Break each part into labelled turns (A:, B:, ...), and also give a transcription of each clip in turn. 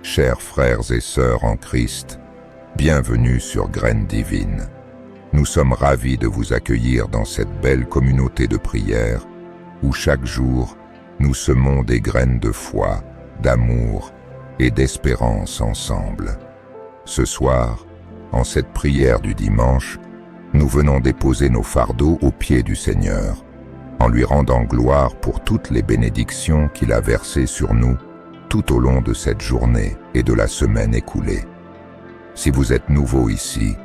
A: Chers frères et sœurs en Christ, bienvenue sur Graines Divines. Nous sommes ravis de vous accueillir dans cette belle communauté de prière où chaque jour nous semons des graines de foi, d'amour et d'espérance ensemble. Ce soir, en cette prière du dimanche, nous venons déposer nos fardeaux aux pieds du Seigneur, en lui rendant gloire pour toutes les bénédictions qu'il a versées sur nous tout au long de cette journée et de la semaine écoulée. Si vous êtes nouveau ici,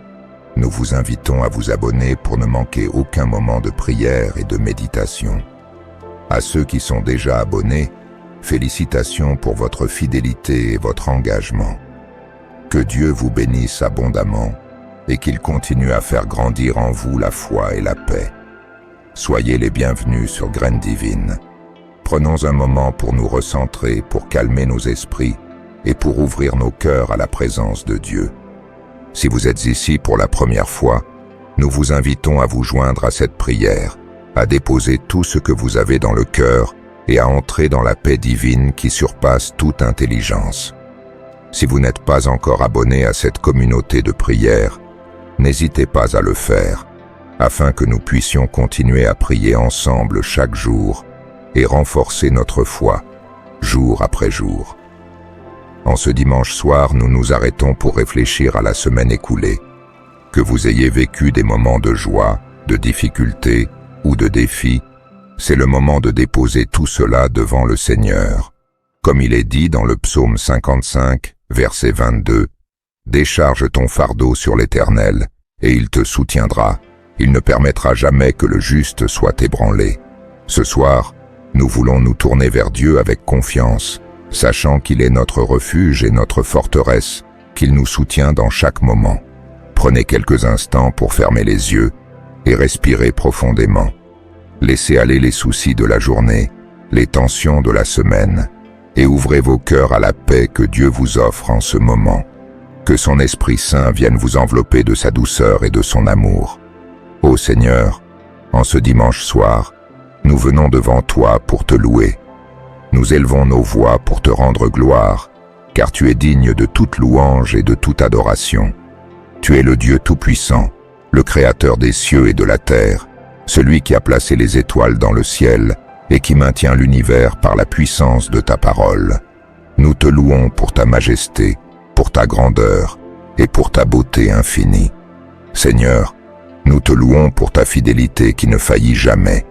A: nous vous invitons à vous abonner pour ne manquer aucun moment de prière et de méditation. À ceux qui sont déjà abonnés, félicitations pour votre fidélité et votre engagement. Que Dieu vous bénisse abondamment et qu'il continue à faire grandir en vous la foi et la paix. Soyez les bienvenus sur Graines Divines. Prenons un moment pour nous recentrer, pour calmer nos esprits et pour ouvrir nos cœurs à la présence de Dieu. Si vous êtes ici pour la première fois, nous vous invitons à vous joindre à cette prière, à déposer tout ce que vous avez dans le cœur et à entrer dans la paix divine qui surpasse toute intelligence. Si vous n'êtes pas encore abonné à cette communauté de prière, n'hésitez pas à le faire, afin que nous puissions continuer à prier ensemble chaque jour et renforcer notre foi, jour après jour. En ce dimanche soir, nous nous arrêtons pour réfléchir à la semaine écoulée. Que vous ayez vécu des moments de joie, de difficulté ou de défis, c'est le moment de déposer tout cela devant le Seigneur. Comme il est dit dans le psaume 55, verset 22, « Décharge ton fardeau sur l'Éternel, et il te soutiendra. Il ne permettra jamais que le juste soit ébranlé. » Ce soir, nous voulons nous tourner vers Dieu avec confiance, sachant qu'il est notre refuge et notre forteresse, qu'il nous soutient dans chaque moment. Prenez quelques instants pour fermer les yeux et respirer profondément. Laissez aller les soucis de la journée, les tensions de la semaine, et ouvrez vos cœurs à la paix que Dieu vous offre en ce moment. Que son Esprit Saint vienne vous envelopper de sa douceur et de son amour. Ô Seigneur, en ce dimanche soir, nous venons devant toi pour te louer. Nous élevons nos voix pour te rendre gloire, car tu es digne de toute louange et de toute adoration. Tu es le Dieu Tout-Puissant, le Créateur des cieux et de la terre, celui qui a placé les étoiles dans le ciel et qui maintient l'univers par la puissance de ta parole. Nous te louons pour ta majesté, pour ta grandeur et pour ta beauté infinie. Seigneur, nous te louons pour ta fidélité qui ne faillit jamais.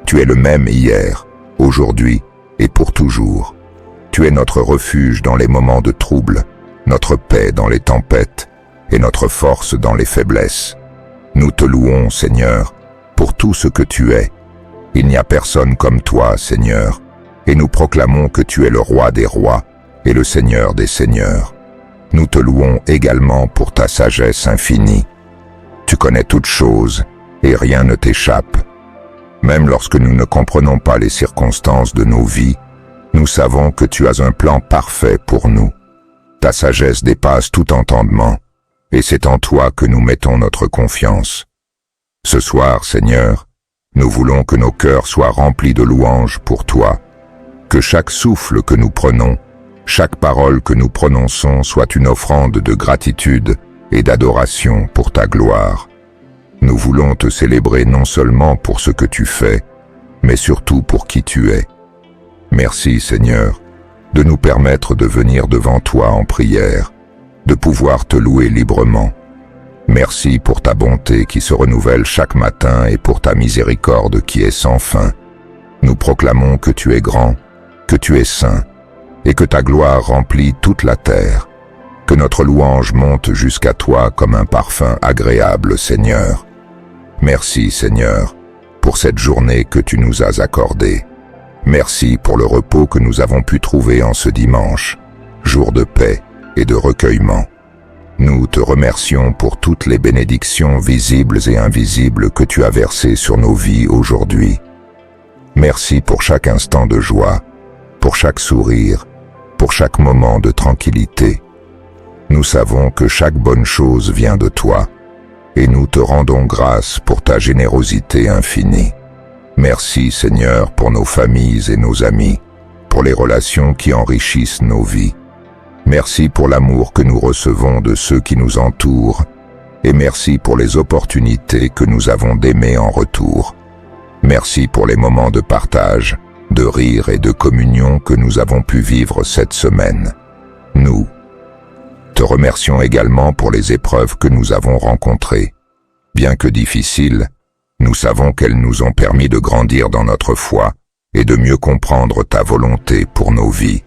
A: Tu es le même hier, aujourd'hui et pour toujours. Tu es notre refuge dans les moments de trouble, notre paix dans les tempêtes et notre force dans les faiblesses. Nous te louons, Seigneur, pour tout ce que tu es. Il n'y a personne comme toi, Seigneur, et nous proclamons que tu es le roi des rois et le Seigneur des seigneurs. Nous te louons également pour ta sagesse infinie. Tu connais toutes choses et rien ne t'échappe. Même lorsque nous ne comprenons pas les circonstances de nos vies, nous savons que tu as un plan parfait pour nous. Ta sagesse dépasse tout entendement, et c'est en toi que nous mettons notre confiance. Ce soir, Seigneur, nous voulons que nos cœurs soient remplis de louanges pour toi, que chaque souffle que nous prenons, chaque parole que nous prononçons soit une offrande de gratitude et d'adoration pour ta gloire. Nous voulons te célébrer non seulement pour ce que tu fais, mais surtout pour qui tu es. Merci, Seigneur, de nous permettre de venir devant toi en prière, de pouvoir te louer librement. Merci pour ta bonté qui se renouvelle chaque matin et pour ta miséricorde qui est sans fin. Nous proclamons que tu es grand, que tu es saint, et que ta gloire remplit toute la terre. Que notre louange monte jusqu'à toi comme un parfum agréable, Seigneur. Merci, Seigneur, pour cette journée que tu nous as accordée. Merci pour le repos que nous avons pu trouver en ce dimanche, jour de paix et de recueillement. Nous te remercions pour toutes les bénédictions visibles et invisibles que tu as versées sur nos vies aujourd'hui. Merci pour chaque instant de joie, pour chaque sourire, pour chaque moment de tranquillité. Nous savons que chaque bonne chose vient de toi, et nous te rendons grâce pour ta générosité infinie. Merci Seigneur pour nos familles et nos amis, pour les relations qui enrichissent nos vies. Merci pour l'amour que nous recevons de ceux qui nous entourent, et merci pour les opportunités que nous avons d'aimer en retour. Merci pour les moments de partage, de rire et de communion que nous avons pu vivre cette semaine. Nous te remercions également pour les épreuves que nous avons rencontrées. Bien que difficiles, nous savons qu'elles nous ont permis de grandir dans notre foi et de mieux comprendre ta volonté pour nos vies.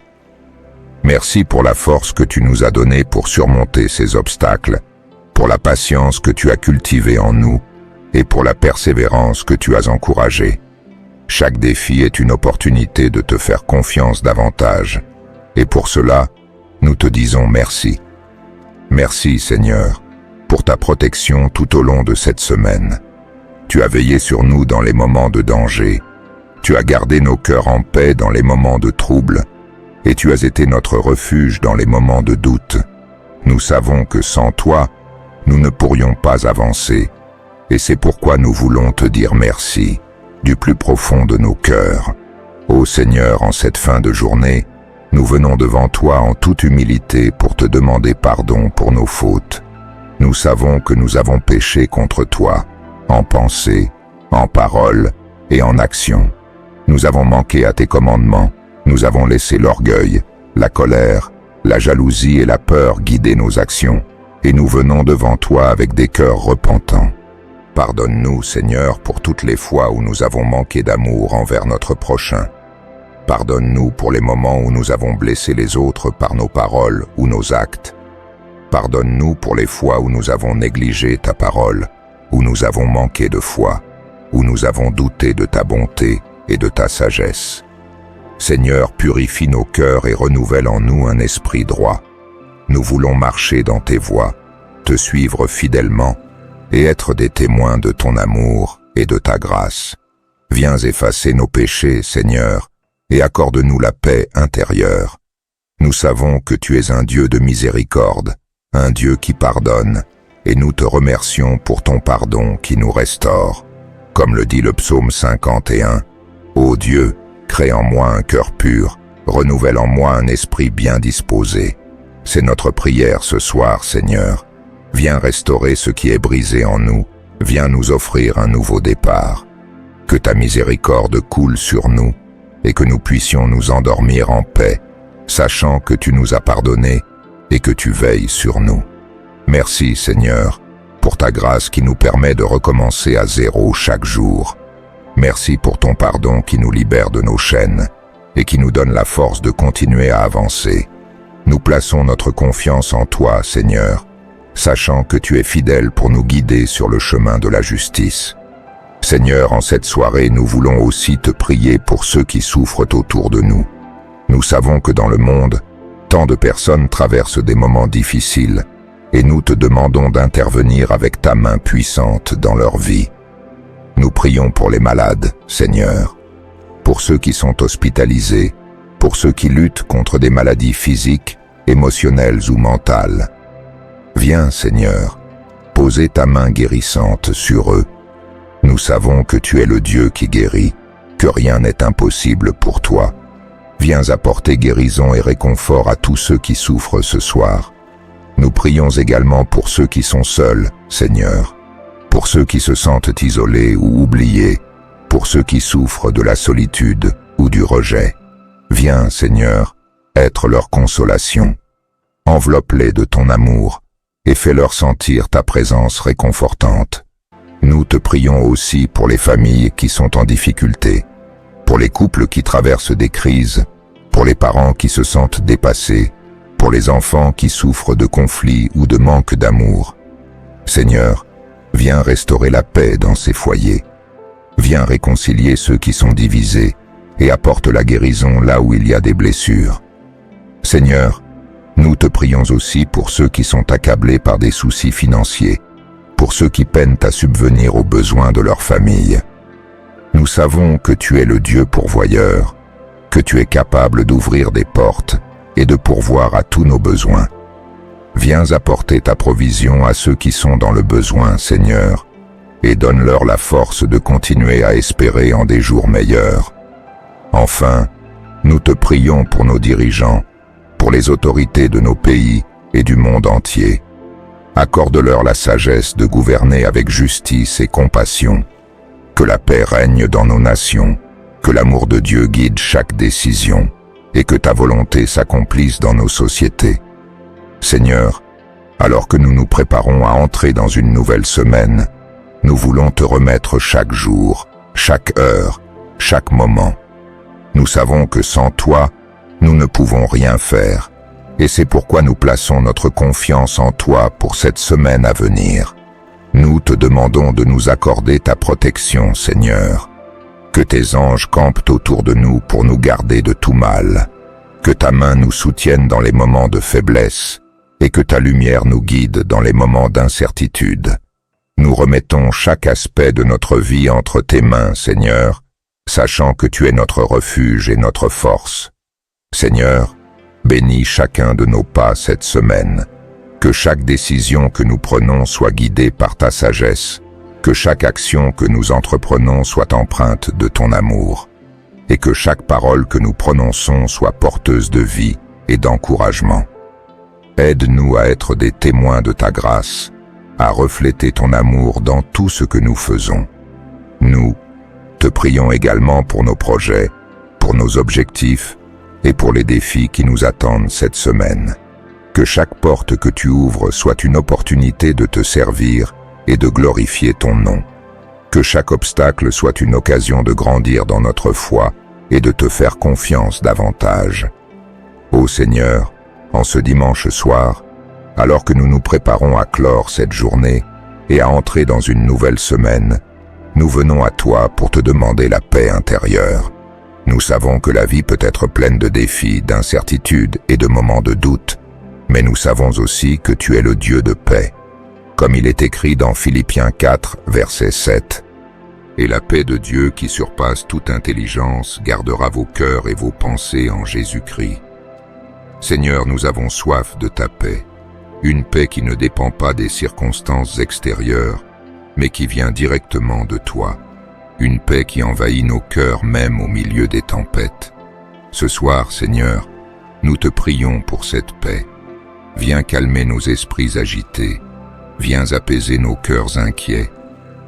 A: Merci pour la force que tu nous as donnée pour surmonter ces obstacles, pour la patience que tu as cultivée en nous et pour la persévérance que tu as encouragée. Chaque défi est une opportunité de te faire confiance davantage, et pour cela, nous te disons merci. Merci Seigneur, pour ta protection tout au long de cette semaine. Tu as veillé sur nous dans les moments de danger, tu as gardé nos cœurs en paix dans les moments de trouble, et tu as été notre refuge dans les moments de doute. Nous savons que sans toi, nous ne pourrions pas avancer, et c'est pourquoi nous voulons te dire merci, du plus profond de nos cœurs. Ô Seigneur, en cette fin de journée, nous venons devant toi en toute humilité pour te demander pardon pour nos fautes. Nous savons que nous avons péché contre toi, en pensée, en parole et en action. Nous avons manqué à tes commandements, nous avons laissé l'orgueil, la colère, la jalousie et la peur guider nos actions, et nous venons devant toi avec des cœurs repentants. Pardonne-nous, Seigneur, pour toutes les fois où nous avons manqué d'amour envers notre prochain. Pardonne-nous pour les moments où nous avons blessé les autres par nos paroles ou nos actes. Pardonne-nous pour les fois où nous avons négligé ta parole, où nous avons manqué de foi, où nous avons douté de ta bonté et de ta sagesse. Seigneur, purifie nos cœurs et renouvelle en nous un esprit droit. Nous voulons marcher dans tes voies, te suivre fidèlement et être des témoins de ton amour et de ta grâce. Viens effacer nos péchés, Seigneur, et accorde-nous la paix intérieure. Nous savons que tu es un Dieu de miséricorde, un Dieu qui pardonne, et nous te remercions pour ton pardon qui nous restaure. Comme le dit le psaume 51, « Ô Dieu, crée en moi un cœur pur, renouvelle en moi un esprit bien disposé. » C'est notre prière ce soir, Seigneur. Viens restaurer ce qui est brisé en nous, viens nous offrir un nouveau départ. Que ta miséricorde coule sur nous, et que nous puissions nous endormir en paix, sachant que tu nous as pardonné et que tu veilles sur nous. Merci, Seigneur, pour ta grâce qui nous permet de recommencer à zéro chaque jour. Merci pour ton pardon qui nous libère de nos chaînes et qui nous donne la force de continuer à avancer. Nous plaçons notre confiance en toi, Seigneur, sachant que tu es fidèle pour nous guider sur le chemin de la justice. Seigneur, en cette soirée, nous voulons aussi te prier pour ceux qui souffrent autour de nous. Nous savons que dans le monde, tant de personnes traversent des moments difficiles, et nous te demandons d'intervenir avec ta main puissante dans leur vie. Nous prions pour les malades, Seigneur, pour ceux qui sont hospitalisés, pour ceux qui luttent contre des maladies physiques, émotionnelles ou mentales. Viens, Seigneur, poser ta main guérissante sur eux. Nous savons que tu es le Dieu qui guérit, que rien n'est impossible pour toi. Viens apporter guérison et réconfort à tous ceux qui souffrent ce soir. Nous prions également pour ceux qui sont seuls, Seigneur, pour ceux qui se sentent isolés ou oubliés, pour ceux qui souffrent de la solitude ou du rejet. Viens, Seigneur, être leur consolation. Enveloppe-les de ton amour et fais-leur sentir ta présence réconfortante. Nous te prions aussi pour les familles qui sont en difficulté, pour les couples qui traversent des crises, pour les parents qui se sentent dépassés, pour les enfants qui souffrent de conflits ou de manque d'amour. Seigneur, viens restaurer la paix dans ces foyers. Viens réconcilier ceux qui sont divisés et apporte la guérison là où il y a des blessures. Seigneur, nous te prions aussi pour ceux qui sont accablés par des soucis financiers, pour ceux qui peinent à subvenir aux besoins de leur famille. Nous savons que tu es le Dieu pourvoyeur, que tu es capable d'ouvrir des portes et de pourvoir à tous nos besoins. Viens apporter ta provision à ceux qui sont dans le besoin, Seigneur, et donne-leur la force de continuer à espérer en des jours meilleurs. Enfin, nous te prions pour nos dirigeants, pour les autorités de nos pays et du monde entier. Accorde-leur la sagesse de gouverner avec justice et compassion. Que la paix règne dans nos nations, que l'amour de Dieu guide chaque décision, et que ta volonté s'accomplisse dans nos sociétés. Seigneur, alors que nous nous préparons à entrer dans une nouvelle semaine, nous voulons te remettre chaque jour, chaque heure, chaque moment. Nous savons que sans toi, nous ne pouvons rien faire, et c'est pourquoi nous plaçons notre confiance en toi pour cette semaine à venir. Nous te demandons de nous accorder ta protection, Seigneur. Que tes anges campent autour de nous pour nous garder de tout mal. Que ta main nous soutienne dans les moments de faiblesse, et que ta lumière nous guide dans les moments d'incertitude. Nous remettons chaque aspect de notre vie entre tes mains, Seigneur, sachant que tu es notre refuge et notre force. Seigneur, bénis chacun de nos pas cette semaine. Que chaque décision que nous prenons soit guidée par ta sagesse. Que chaque action que nous entreprenons soit empreinte de ton amour. Et que chaque parole que nous prononçons soit porteuse de vie et d'encouragement. Aide-nous à être des témoins de ta grâce, à refléter ton amour dans tout ce que nous faisons. Nous te prions également pour nos projets, pour nos objectifs et pour les défis qui nous attendent cette semaine. Que chaque porte que tu ouvres soit une opportunité de te servir et de glorifier ton nom. Que chaque obstacle soit une occasion de grandir dans notre foi et de te faire confiance davantage. Ô Seigneur, en ce dimanche soir, alors que nous nous préparons à clore cette journée et à entrer dans une nouvelle semaine, nous venons à toi pour te demander la paix intérieure. Nous savons que la vie peut être pleine de défis, d'incertitudes et de moments de doute, mais nous savons aussi que tu es le Dieu de paix. Comme il est écrit dans Philippiens 4, verset 7. « Et la paix de Dieu qui surpasse toute intelligence gardera vos cœurs et vos pensées en Jésus-Christ. » Seigneur, nous avons soif de ta paix, une paix qui ne dépend pas des circonstances extérieures, mais qui vient directement de toi, une paix qui envahit nos cœurs même au milieu des tempêtes. Ce soir, Seigneur, nous te prions pour cette paix. Viens calmer nos esprits agités, viens apaiser nos cœurs inquiets,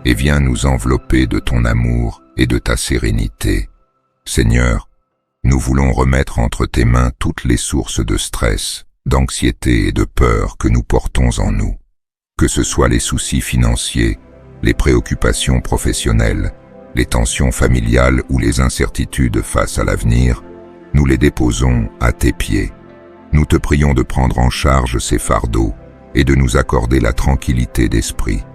A: et viens nous envelopper de ton amour et de ta sérénité. Seigneur, nous voulons remettre entre tes mains toutes les sources de stress, d'anxiété et de peur que nous portons en nous. Que ce soit les soucis financiers, les préoccupations professionnelles, les tensions familiales ou les incertitudes face à l'avenir, nous les déposons à tes pieds. Nous te prions de prendre en charge ces fardeaux et de nous accorder la tranquillité d'esprit.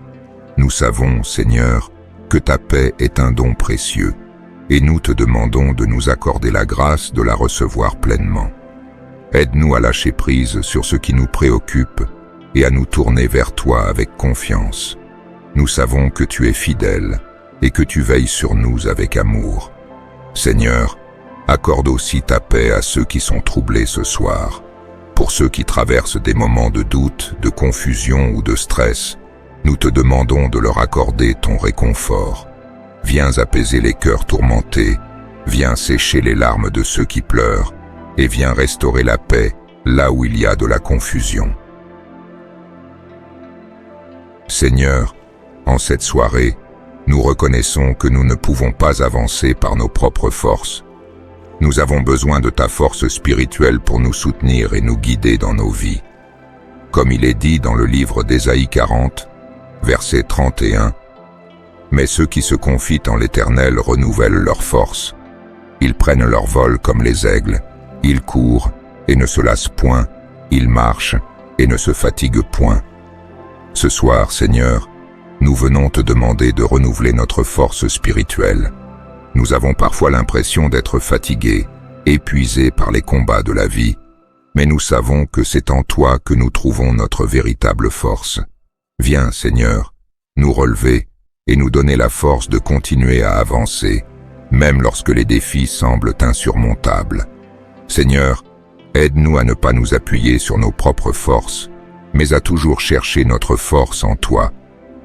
A: Nous savons, Seigneur, que ta paix est un don précieux, et nous te demandons de nous accorder la grâce de la recevoir pleinement. Aide-nous à lâcher prise sur ce qui nous préoccupe et à nous tourner vers toi avec confiance. Nous savons que tu es fidèle et que tu veilles sur nous avec amour. Seigneur, accorde aussi ta paix à ceux qui sont troublés ce soir. Pour ceux qui traversent des moments de doute, de confusion ou de stress, nous te demandons de leur accorder ton réconfort. Viens apaiser les cœurs tourmentés, viens sécher les larmes de ceux qui pleurent, et viens restaurer la paix là où il y a de la confusion. Seigneur, en cette soirée, nous reconnaissons que nous ne pouvons pas avancer par nos propres forces. Nous avons besoin de ta force spirituelle pour nous soutenir et nous guider dans nos vies. Comme il est dit dans le livre d'Ésaïe 40, verset 31, « Mais ceux qui se confient en l'Éternel renouvellent leur force. Ils prennent leur vol comme les aigles. Ils courent et ne se lassent point. Ils marchent et ne se fatiguent point. » Ce soir, Seigneur, nous venons te demander de renouveler notre force spirituelle. Nous avons parfois l'impression d'être fatigués, épuisés par les combats de la vie, mais nous savons que c'est en toi que nous trouvons notre véritable force. Viens, Seigneur, nous relever et nous donner la force de continuer à avancer, même lorsque les défis semblent insurmontables. Seigneur, aide-nous à ne pas nous appuyer sur nos propres forces, mais à toujours chercher notre force en toi.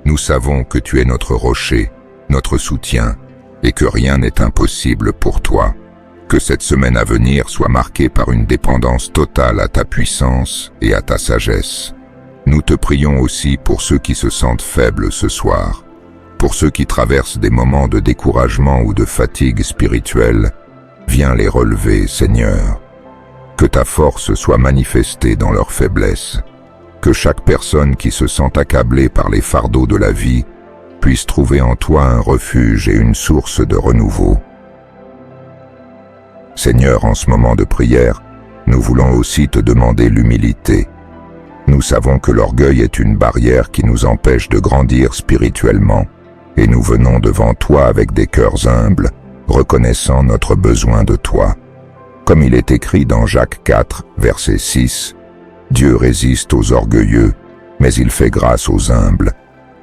A: Nous savons que tu es notre rocher, notre soutien, et que rien n'est impossible pour toi. Que cette semaine à venir soit marquée par une dépendance totale à ta puissance et à ta sagesse. Nous te prions aussi pour ceux qui se sentent faibles ce soir, pour ceux qui traversent des moments de découragement ou de fatigue spirituelle. Viens les relever, Seigneur. Que ta force soit manifestée dans leur faiblesse. Que chaque personne qui se sent accablée par les fardeaux de la vie puisse trouver en toi un refuge et une source de renouveau. Seigneur, en ce moment de prière, nous voulons aussi te demander l'humilité. Nous savons que l'orgueil est une barrière qui nous empêche de grandir spirituellement, et nous venons devant toi avec des cœurs humbles, reconnaissant notre besoin de toi. Comme il est écrit dans Jacques 4, verset 6, « Dieu résiste aux orgueilleux, mais il fait grâce aux humbles. »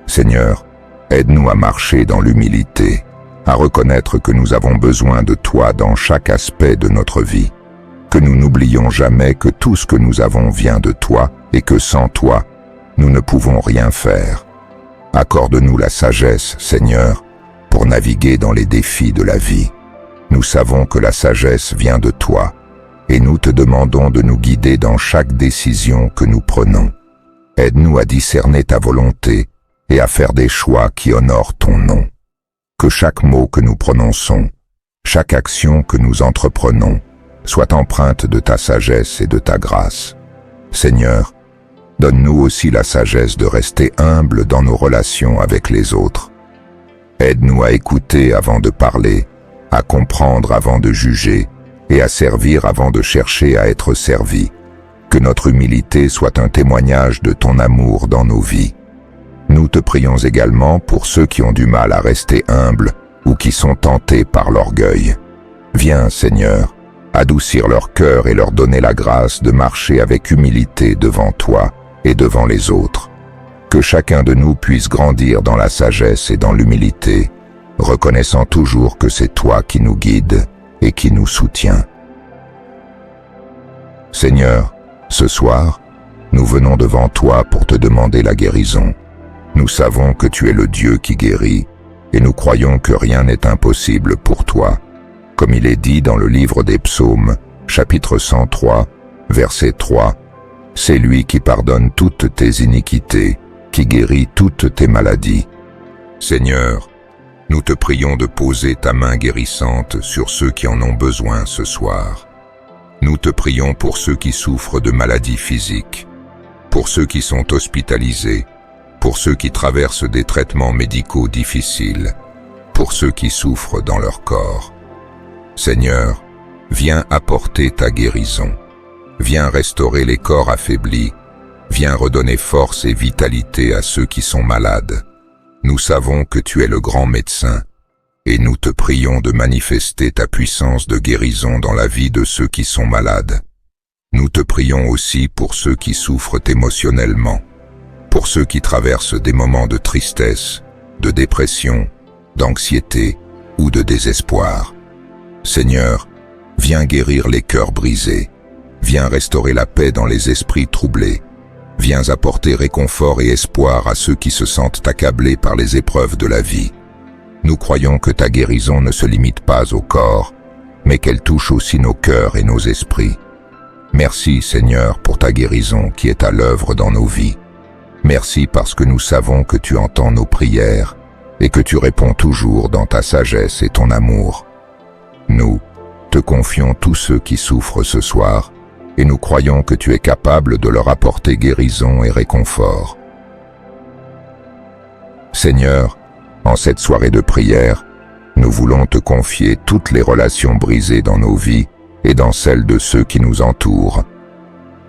A: Seigneur, aide-nous à marcher dans l'humilité, à reconnaître que nous avons besoin de toi dans chaque aspect de notre vie, que nous n'oublions jamais que tout ce que nous avons vient de toi et que sans toi, nous ne pouvons rien faire. Accorde-nous la sagesse, Seigneur, pour naviguer dans les défis de la vie. Nous savons que la sagesse vient de toi, et nous te demandons de nous guider dans chaque décision que nous prenons. Aide-nous à discerner ta volonté et à faire des choix qui honorent ton nom. Que chaque mot que nous prononçons, chaque action que nous entreprenons, soit empreinte de ta sagesse et de ta grâce. Seigneur, donne-nous aussi la sagesse de rester humble dans nos relations avec les autres. Aide-nous à écouter avant de parler, à comprendre avant de juger et à servir avant de chercher à être servi. Que notre humilité soit un témoignage de ton amour dans nos vies. Nous te prions également pour ceux qui ont du mal à rester humbles ou qui sont tentés par l'orgueil. Viens, Seigneur, adoucir leur cœur et leur donner la grâce de marcher avec humilité devant toi et devant les autres. Que chacun de nous puisse grandir dans la sagesse et dans l'humilité, reconnaissant toujours que c'est toi qui nous guides et qui nous soutiens. Seigneur, ce soir, nous venons devant toi pour te demander la guérison. Nous savons que tu es le Dieu qui guérit, et nous croyons que rien n'est impossible pour toi. Comme il est dit dans le livre des Psaumes, chapitre 103, verset 3, « C'est lui qui pardonne toutes tes iniquités, qui guérit toutes tes maladies. » Seigneur, nous te prions de poser ta main guérissante sur ceux qui en ont besoin ce soir. Nous te prions pour ceux qui souffrent de maladies physiques, pour ceux qui sont hospitalisés, pour ceux qui traversent des traitements médicaux difficiles, pour ceux qui souffrent dans leur corps. Seigneur, viens apporter ta guérison. Viens restaurer les corps affaiblis. Viens redonner force et vitalité à ceux qui sont malades. Nous savons que tu es le grand médecin, et nous te prions de manifester ta puissance de guérison dans la vie de ceux qui sont malades. Nous te prions aussi pour ceux qui souffrent émotionnellement, pour ceux qui traversent des moments de tristesse, de dépression, d'anxiété ou de désespoir. Seigneur, viens guérir les cœurs brisés, viens restaurer la paix dans les esprits troublés, viens apporter réconfort et espoir à ceux qui se sentent accablés par les épreuves de la vie. Nous croyons que ta guérison ne se limite pas au corps, mais qu'elle touche aussi nos cœurs et nos esprits. Merci, Seigneur, pour ta guérison qui est à l'œuvre dans nos vies. Merci parce que nous savons que tu entends nos prières et que tu réponds toujours dans ta sagesse et ton amour. Nous te confions tous ceux qui souffrent ce soir et nous croyons que tu es capable de leur apporter guérison et réconfort. Seigneur, en cette soirée de prière, nous voulons te confier toutes les relations brisées dans nos vies et dans celles de ceux qui nous entourent.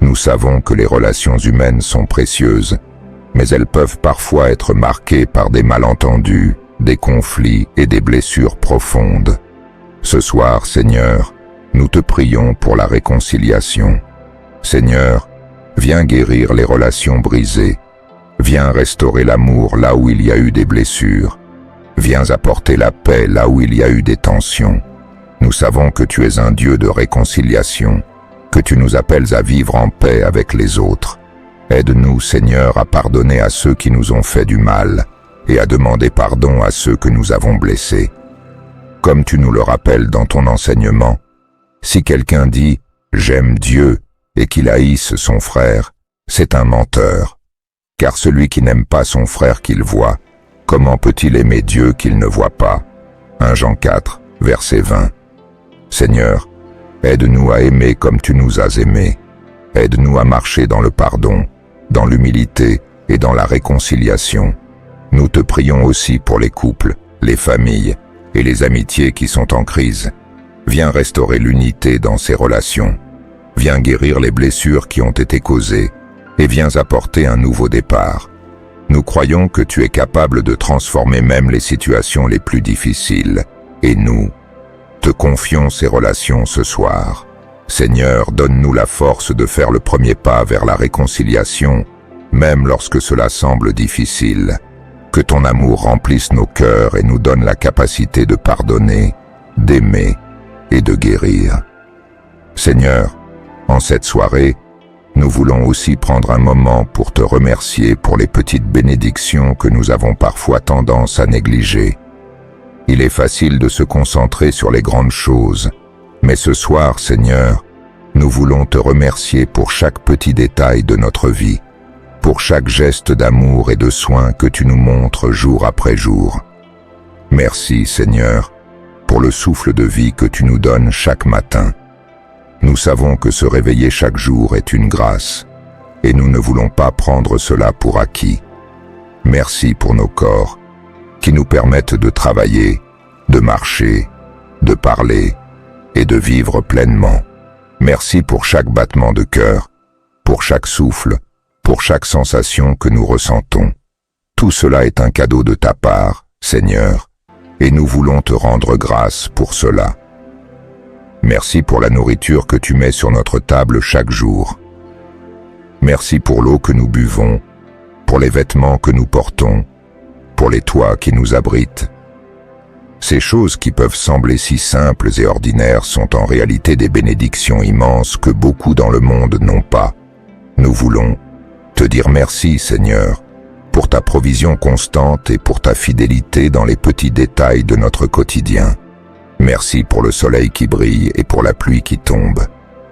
A: Nous savons que les relations humaines sont précieuses, mais elles peuvent parfois être marquées par des malentendus, des conflits et des blessures profondes. Ce soir, Seigneur, nous te prions pour la réconciliation. Seigneur, viens guérir les relations brisées. Viens restaurer l'amour là où il y a eu des blessures. Viens apporter la paix là où il y a eu des tensions. Nous savons que tu es un Dieu de réconciliation, que tu nous appelles à vivre en paix avec les autres. Aide-nous, Seigneur, à pardonner à ceux qui nous ont fait du mal et à demander pardon à ceux que nous avons blessés. Comme tu nous le rappelles dans ton enseignement, Si quelqu'un dit « j'aime Dieu » et qu'il haïsse son frère, c'est un menteur. Car celui qui n'aime pas son frère qu'il voit, comment peut-il aimer Dieu qu'il ne voit pas? 1 Jean 4, verset 20. Seigneur, aide-nous à aimer comme tu nous as aimés. Aide-nous à marcher dans le pardon, dans l'humilité et dans la réconciliation. Nous te prions aussi pour les couples, les familles et les amitiés qui sont en crise. Viens restaurer l'unité dans ces relations. Viens guérir les blessures qui ont été causées et viens apporter un nouveau départ. Nous croyons que tu es capable de transformer même les situations les plus difficiles et nous te confions ces relations ce soir. Seigneur, donne-nous la force de faire le premier pas vers la réconciliation, même lorsque cela semble difficile. Que ton amour remplisse nos cœurs et nous donne la capacité de pardonner, d'aimer et de guérir. Seigneur, en cette soirée, nous voulons aussi prendre un moment pour te remercier pour les petites bénédictions que nous avons parfois tendance à négliger. Il est facile de se concentrer sur les grandes choses, mais ce soir, Seigneur, nous voulons te remercier pour chaque petit détail de notre vie, pour chaque geste d'amour et de soin que tu nous montres jour après jour. Merci, Seigneur, pour le souffle de vie que tu nous donnes chaque matin. Nous savons que se réveiller chaque jour est une grâce, et nous ne voulons pas prendre cela pour acquis. Merci pour nos corps, qui nous permettent de travailler, de marcher, de parler et de vivre pleinement. Merci pour chaque battement de cœur, pour chaque souffle, pour chaque sensation que nous ressentons. Tout cela est un cadeau de ta part, Seigneur, et nous voulons te rendre grâce pour cela. Merci pour la nourriture que tu mets sur notre table chaque jour. Merci pour l'eau que nous buvons, pour les vêtements que nous portons, pour les toits qui nous abritent. Ces choses qui peuvent sembler si simples et ordinaires sont en réalité des bénédictions immenses que beaucoup dans le monde n'ont pas. Nous voulons te dire merci, Seigneur, pour ta provision constante et pour ta fidélité dans les petits détails de notre quotidien. Merci pour le soleil qui brille et pour la pluie qui tombe.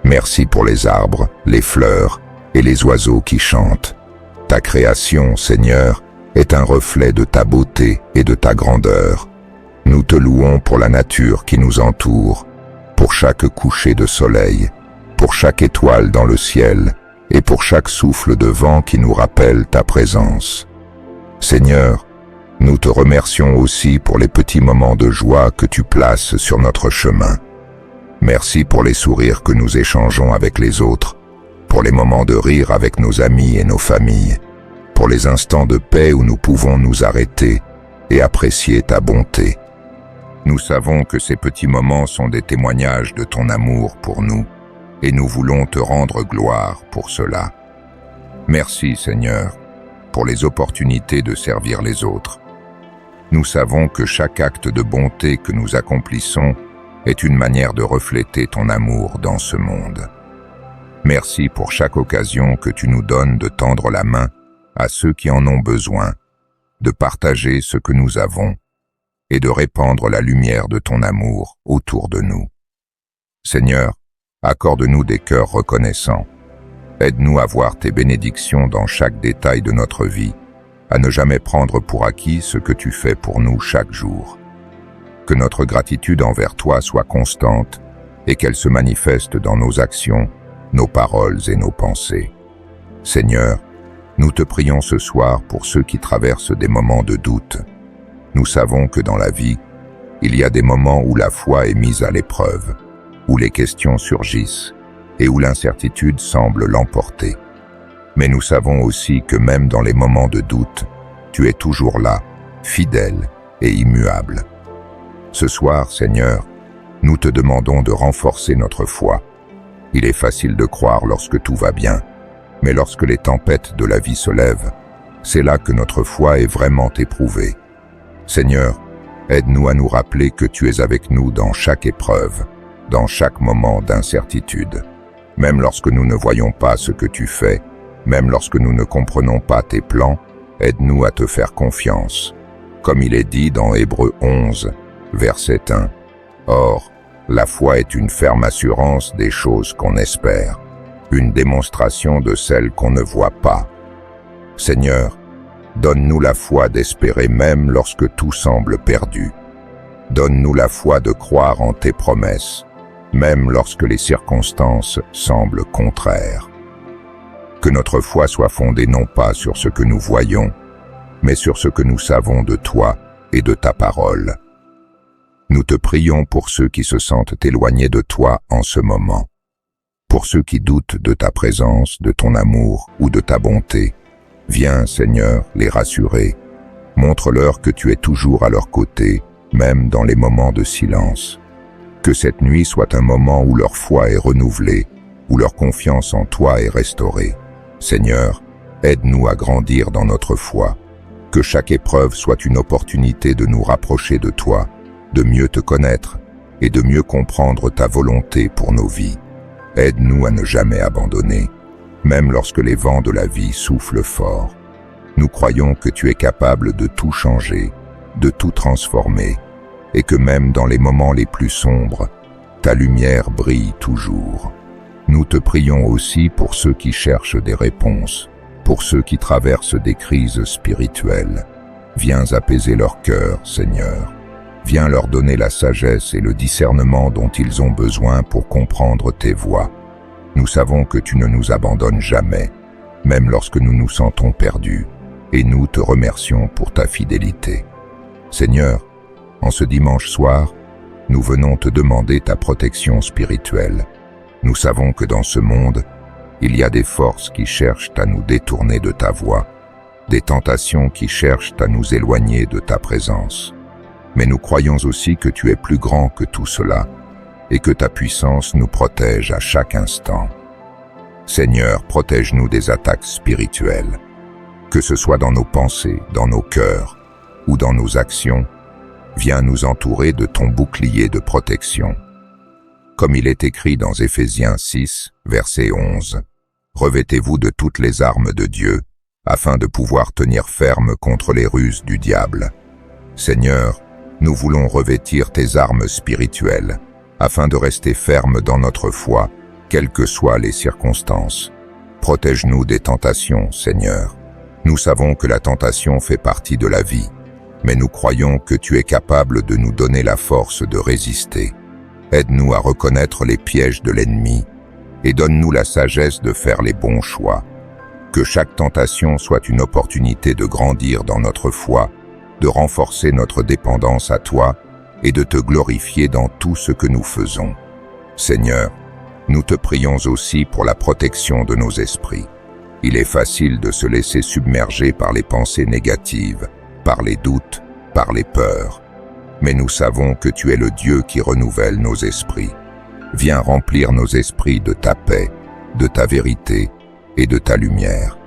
A: Merci pour les arbres, les fleurs et les oiseaux qui chantent. Ta création, Seigneur, est un reflet de ta beauté et de ta grandeur. Nous te louons pour la nature qui nous entoure, pour chaque coucher de soleil, pour chaque étoile dans le ciel et pour chaque souffle de vent qui nous rappelle ta présence. Seigneur, nous te remercions aussi pour les petits moments de joie que tu places sur notre chemin. Merci pour les sourires que nous échangeons avec les autres, pour les moments de rire avec nos amis et nos familles, pour les instants de paix où nous pouvons nous arrêter et apprécier ta bonté. Nous savons que ces petits moments sont des témoignages de ton amour pour nous, et nous voulons te rendre gloire pour cela. Merci, Seigneur, pour les opportunités de servir les autres. Nous savons que chaque acte de bonté que nous accomplissons est une manière de refléter ton amour dans ce monde. Merci pour chaque occasion que tu nous donnes de tendre la main à ceux qui en ont besoin, de partager ce que nous avons et de répandre la lumière de ton amour autour de nous. Seigneur, accorde-nous des cœurs reconnaissants. Aide-nous à voir tes bénédictions dans chaque détail de notre vie, à ne jamais prendre pour acquis ce que tu fais pour nous chaque jour. Que notre gratitude envers toi soit constante et qu'elle se manifeste dans nos actions, nos paroles et nos pensées. Seigneur, nous te prions ce soir pour ceux qui traversent des moments de doute. Nous savons que dans la vie, il y a des moments où la foi est mise à l'épreuve, où les questions surgissent et où l'incertitude semble l'emporter. Mais nous savons aussi que même dans les moments de doute, tu es toujours là, fidèle et immuable. Ce soir, Seigneur, nous te demandons de renforcer notre foi. Il est facile de croire lorsque tout va bien, mais lorsque les tempêtes de la vie se lèvent, c'est là que notre foi est vraiment éprouvée. Seigneur, aide-nous à nous rappeler que tu es avec nous dans chaque épreuve, dans chaque moment d'incertitude. Même lorsque nous ne voyons pas ce que tu fais, même lorsque nous ne comprenons pas tes plans, aide-nous à te faire confiance. Comme il est dit dans Hébreux 11, verset 1, « Or, La foi est une ferme assurance des choses qu'on espère, une démonstration de celles qu'on ne voit pas. Seigneur, donne-nous la foi d'espérer même lorsque tout semble perdu. Donne-nous la foi de croire en tes promesses, même lorsque les circonstances semblent contraires. Que notre foi soit fondée non pas sur ce que nous voyons, mais sur ce que nous savons de toi et de ta parole. Nous te prions pour ceux qui se sentent éloignés de toi en ce moment, pour ceux qui doutent de ta présence, de ton amour ou de ta bonté. Viens, Seigneur, les rassurer. Montre-leur que tu es toujours à leur côté, même dans les moments de silence. Que cette nuit soit un moment où leur foi est renouvelée, où leur confiance en toi est restaurée. Seigneur, aide-nous à grandir dans notre foi. Que chaque épreuve soit une opportunité de nous rapprocher de toi, de mieux te connaître et de mieux comprendre ta volonté pour nos vies. Aide-nous à ne jamais abandonner, même lorsque les vents de la vie soufflent fort. Nous croyons que tu es capable de tout changer, de tout transformer, et que même dans les moments les plus sombres, ta lumière brille toujours. Nous te prions aussi pour ceux qui cherchent des réponses, pour ceux qui traversent des crises spirituelles. Viens apaiser leur cœur, Seigneur. Viens leur donner la sagesse et le discernement dont ils ont besoin pour comprendre tes voies. Nous savons que tu ne nous abandonnes jamais, même lorsque nous nous sentons perdus, et nous te remercions pour ta fidélité. Seigneur, en ce dimanche soir, nous venons te demander ta protection spirituelle. Nous savons que dans ce monde, il y a des forces qui cherchent à nous détourner de ta voie, des tentations qui cherchent à nous éloigner de ta présence. Mais nous croyons aussi que tu es plus grand que tout cela et que ta puissance nous protège à chaque instant. Seigneur, protège-nous des attaques spirituelles, que ce soit dans nos pensées, dans nos cœurs ou dans nos actions. Viens nous entourer de ton bouclier de protection. Comme il est écrit dans Éphésiens 6, verset 11, « Revêtez-vous de toutes les armes de Dieu, afin de pouvoir tenir ferme contre les ruses du diable. » Seigneur, nous voulons revêtir tes armes spirituelles, afin de rester fermes dans notre foi, quelles que soient les circonstances. Protège-nous des tentations, Seigneur. Nous savons que la tentation fait partie de la vie, mais nous croyons que tu es capable de nous donner la force de résister. Aide-nous à reconnaître les pièges de l'ennemi et donne-nous la sagesse de faire les bons choix. Que chaque tentation soit une opportunité de grandir dans notre foi, de renforcer notre dépendance à toi et de te glorifier dans tout ce que nous faisons. Seigneur, nous te prions aussi pour la protection de nos esprits. Il est facile de se laisser submerger par les pensées négatives, par les doutes, par les peurs. Mais nous savons que tu es le Dieu qui renouvelle nos esprits. Viens remplir nos esprits de ta paix, de ta vérité et de ta lumière.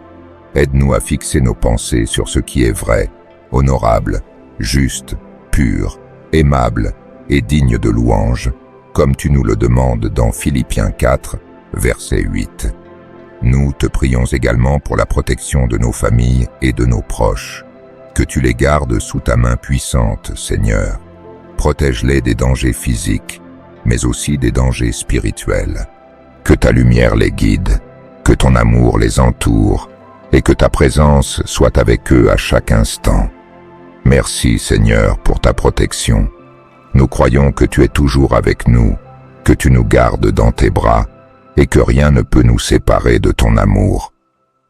A: Aide-nous à fixer nos pensées sur ce qui est vrai, honorable, juste, pur, aimable et digne de louange, comme tu nous le demandes dans Philippiens 4, verset 8. Nous te prions également pour la protection de nos familles et de nos proches. Que tu les gardes sous ta main puissante, Seigneur. Protège-les des dangers physiques, mais aussi des dangers spirituels. Que ta lumière les guide, que ton amour les entoure, et que ta présence soit avec eux à chaque instant. Merci, Seigneur, pour ta protection. Nous croyons que tu es toujours avec nous, que tu nous gardes dans tes bras, et que rien ne peut nous séparer de ton amour.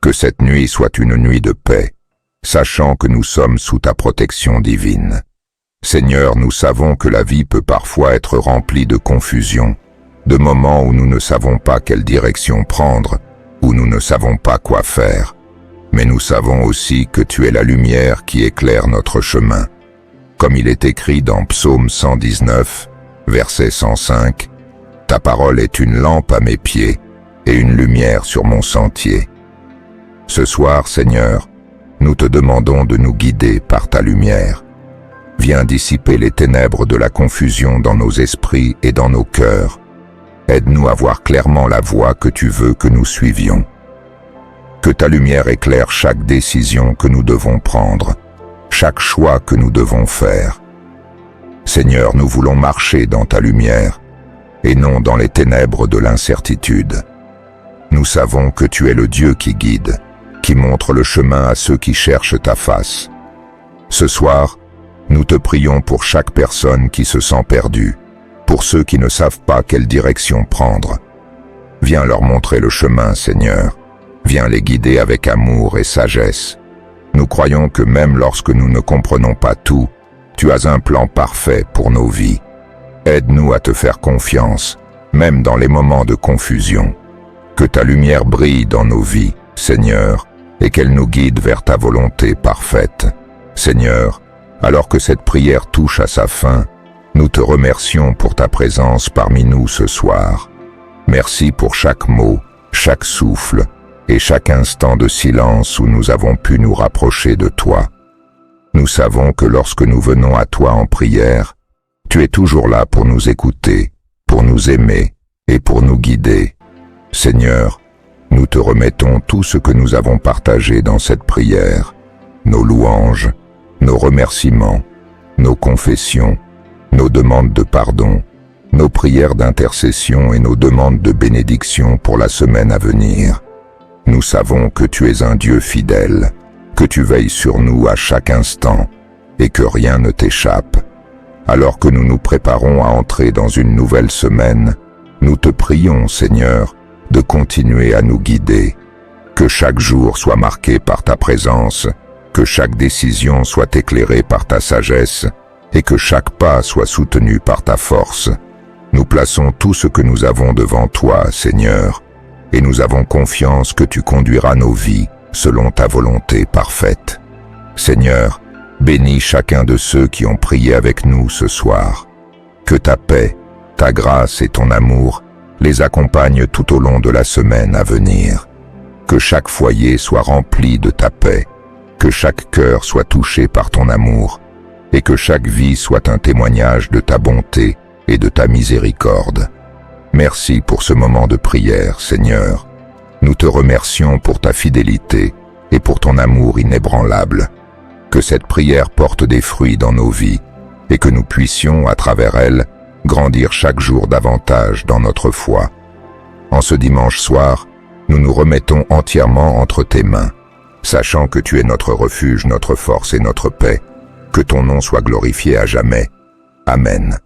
A: Que cette nuit soit une nuit de paix, sachant que nous sommes sous ta protection divine. Seigneur, nous savons que la vie peut parfois être remplie de confusion, de moments où nous ne savons pas quelle direction prendre, où nous ne savons pas quoi faire. Mais nous savons aussi que tu es la lumière qui éclaire notre chemin. Comme il est écrit dans Psaume 119, verset 105, « Ta parole est une lampe à mes pieds et une lumière sur mon sentier. » Ce soir, Seigneur, nous te demandons de nous guider par ta lumière. Viens dissiper les ténèbres de la confusion dans nos esprits et dans nos cœurs. Aide-nous à voir clairement la voie que tu veux que nous suivions. Que ta lumière éclaire chaque décision que nous devons prendre, chaque choix que nous devons faire. Seigneur, nous voulons marcher dans ta lumière, et non dans les ténèbres de l'incertitude. Nous savons que tu es le Dieu qui guide, qui montre le chemin à ceux qui cherchent ta face. Ce soir, nous te prions pour chaque personne qui se sent perdue, pour ceux qui ne savent pas quelle direction prendre. Viens leur montrer le chemin, Seigneur. Viens les guider avec amour et sagesse. Nous croyons que même lorsque nous ne comprenons pas tout, tu as un plan parfait pour nos vies. Aide-nous à te faire confiance, même dans les moments de confusion. Que ta lumière brille dans nos vies, Seigneur, et qu'elle nous guide vers ta volonté parfaite. Seigneur, alors que cette prière touche à sa fin, nous te remercions pour ta présence parmi nous ce soir. Merci pour chaque mot, chaque souffle et chaque instant de silence où nous avons pu nous rapprocher de toi. Nous savons que lorsque nous venons à toi en prière, tu es toujours là pour nous écouter, pour nous aimer et pour nous guider. Seigneur, nous te remettons tout ce que nous avons partagé dans cette prière, nos louanges, nos remerciements, nos confessions, nos demandes de pardon, nos prières d'intercession et nos demandes de bénédiction pour la semaine à venir. Nous savons que tu es un Dieu fidèle, que tu veilles sur nous à chaque instant et que rien ne t'échappe. Alors que nous nous préparons à entrer dans une nouvelle semaine, nous te prions, Seigneur, de continuer à nous guider. Que chaque jour soit marqué par ta présence, que chaque décision soit éclairée par ta sagesse et que chaque pas soit soutenu par ta force. Nous plaçons tout ce que nous avons devant toi, Seigneur, et nous avons confiance que tu conduiras nos vies selon ta volonté parfaite. Seigneur, bénis chacun de ceux qui ont prié avec nous ce soir. Que ta paix, ta grâce et ton amour les accompagnent tout au long de la semaine à venir. Que chaque foyer soit rempli de ta paix, que chaque cœur soit touché par ton amour, et que chaque vie soit un témoignage de ta bonté et de ta miséricorde. Merci pour ce moment de prière, Seigneur. Nous te remercions pour ta fidélité et pour ton amour inébranlable. Que cette prière porte des fruits dans nos vies et que nous puissions, à travers elle, grandir chaque jour davantage dans notre foi. En ce dimanche soir, nous nous remettons entièrement entre tes mains, sachant que tu es notre refuge, notre force et notre paix. Que ton nom soit glorifié à jamais. Amen.